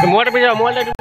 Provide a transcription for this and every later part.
Motor पे जाओ motor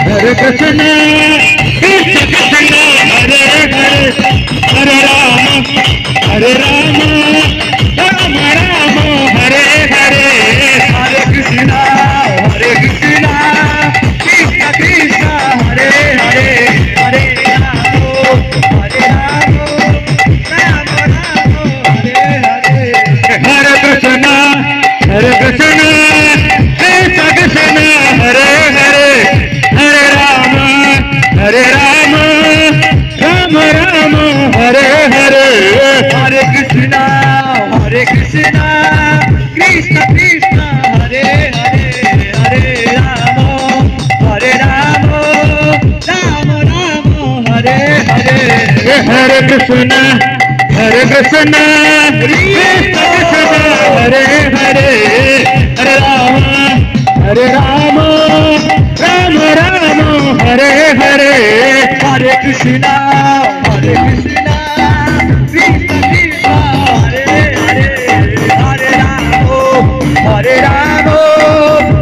Hare Krishna, Krishna Krishna, Hare Hare, Hare Rama, Hare Rama, Rama Rama, Hare Hare, Hare Krishna, Krishna Krishna, Hare Hare, Hare Rama, Hare Rama, Rama Rama, Hare Hare, Hare Krishna, Krishna Krishna, Hare Hare, Hare Rama, Rama Rama, Hare Hare, Hare Krishna, Krishna Krishna, Hare Hare, Hare Rama, Rama Rama, Hare Hare, Hare Krishna, Krishna Krishna, Hare Hare, Hare Rama, Rama Rama, Hare Hare, Hare Krishna, Krishna Krishna, Hare Hare, Hare Rama,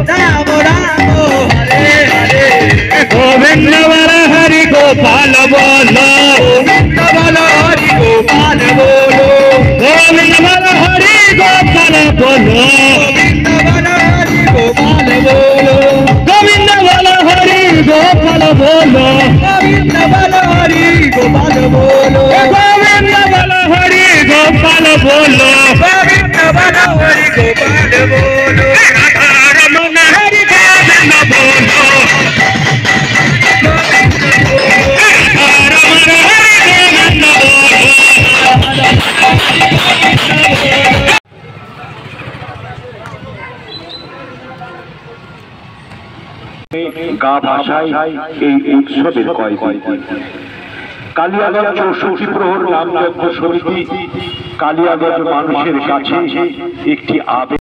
Rama Rama, Hare Hare, Govind Vara Hari Gopal Bolo, Govind Vara Hari Gopal Bolo, Govind Vara Hari Gopal Bolo, Govind Vara Hari Gopal Bolo, Govind Vara Hari Gopal Bolo, Govind Vara Hari Gopal Bolo, Govind Vara Hari Gopal Bolo, Ramana Hari Govind Bolo, Ramana Hari Govind গা ভাষায় এই উৎসবের কয়দিন কালিয়াগঞ্জ 64 প্রহর নামযজ্ঞ সমিতি কালিয়াগঞ্জ মানুষের কাছে একটি আবেগ।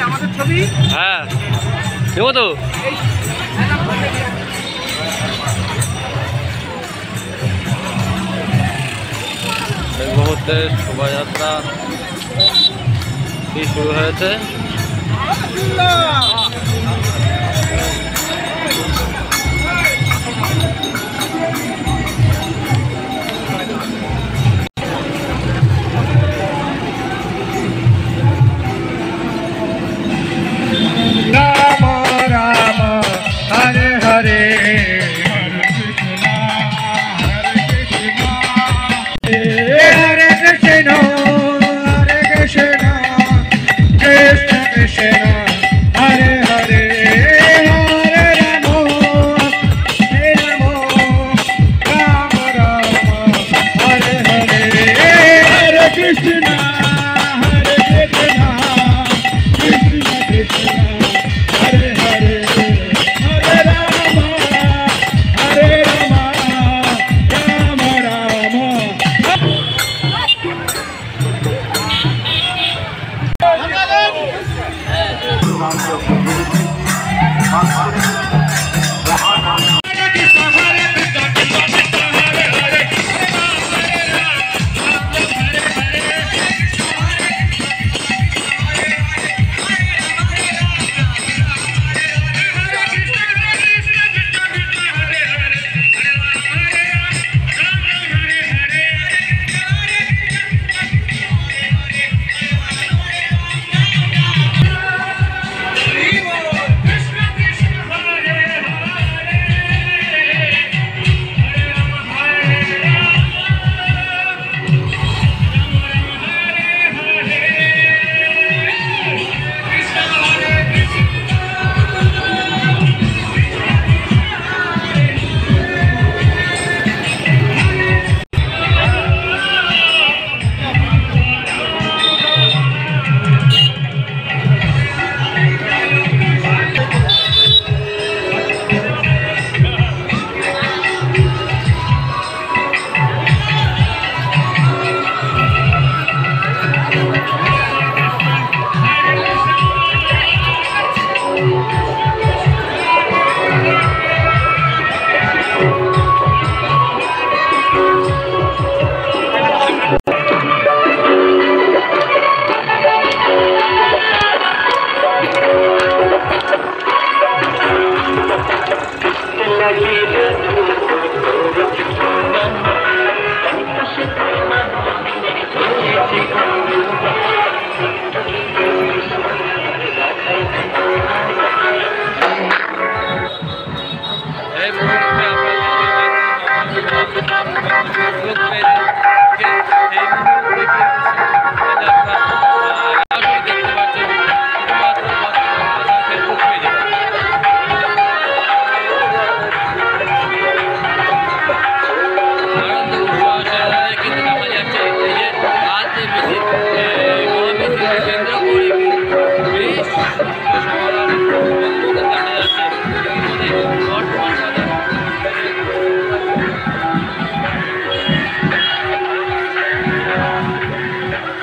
আমাদের ছবি হ্যাঁ দেবো তো। মুহূর্তে শোভাযাত্রা শুরু হয়েছে। Ram Ram Hare Hare Hare Krishna Krishna Krishna Hare Hare Hare Ram Ram Ram Hare Hare Hare Krishna Krishna Krishna Hare Hare Hare Ram Ram Ram Hare Krishna, Krishna Krishna,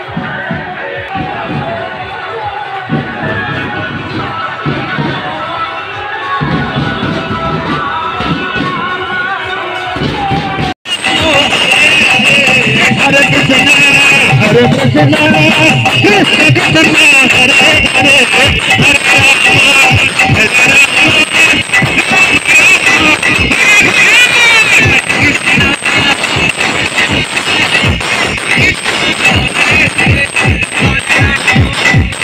Hare Hare,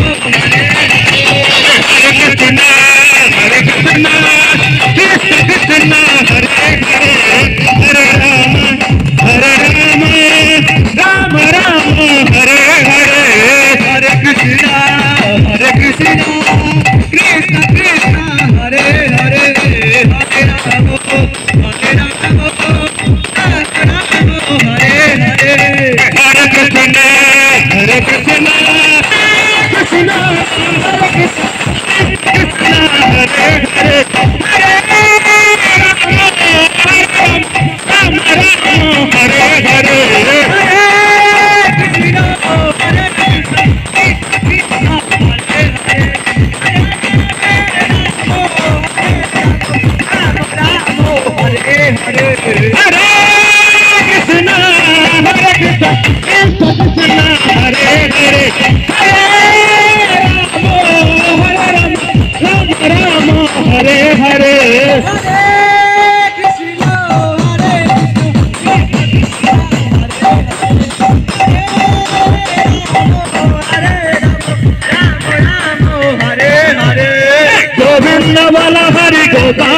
Hare Ram Ram Hare Hare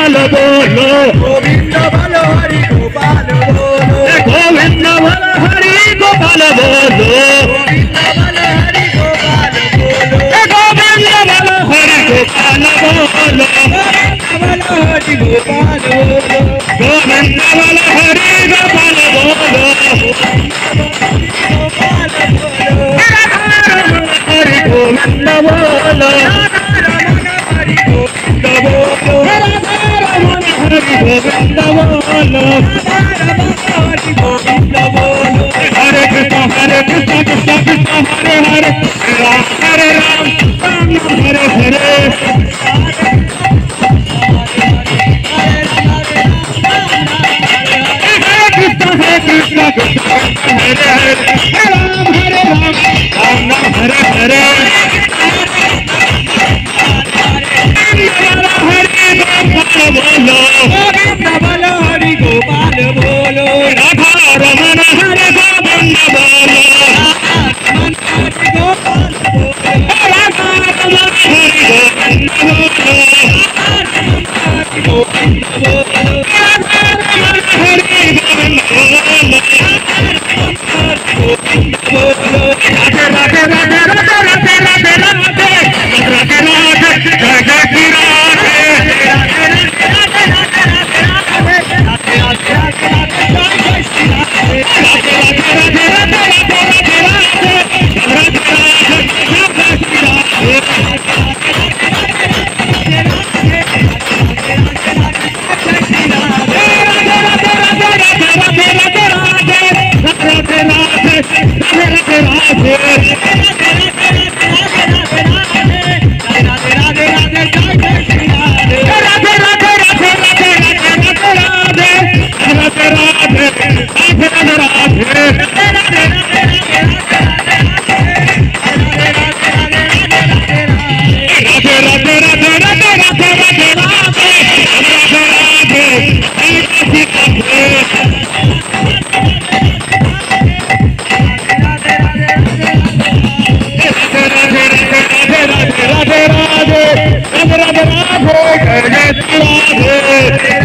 Gopal बोलो गोविंद बलो हरि गोपाल बोलो गोविंद बल हरि गोपाल बोलो गोविंद बलो हरि गोपाल बोलो गोविंद बल हरि गोपाल बोलो बलो हरि गोपाल बोलो गोविंद बल हरि गोपाल बोलो गोपाल बोलो हरि गोविंद बोलो रमण हरि गोविंद बोलो रमण हरि गोविंद बोलो हरि गोविंद बोलो हरे कृष्ण कृष्ण कृष्ण हरे हरे राम हरे राम राम हरे हरे कृष्ण कृष्ण कृष्ण हरे हरे राम हरे राम राम हरे हरे बोलो गोविंद बलो हरि गोपाल बोलो राधा रमन हरे गोविंद बोलो गोपाल बोलो राधा रमन हरे गोविंद बोलो गोविंद बोलो राधा रमन हरे गोविंद बोलो राधे राधे राधे राधे राधे राधे राधे राधे राधे जय जय श्री राधे राधे राधे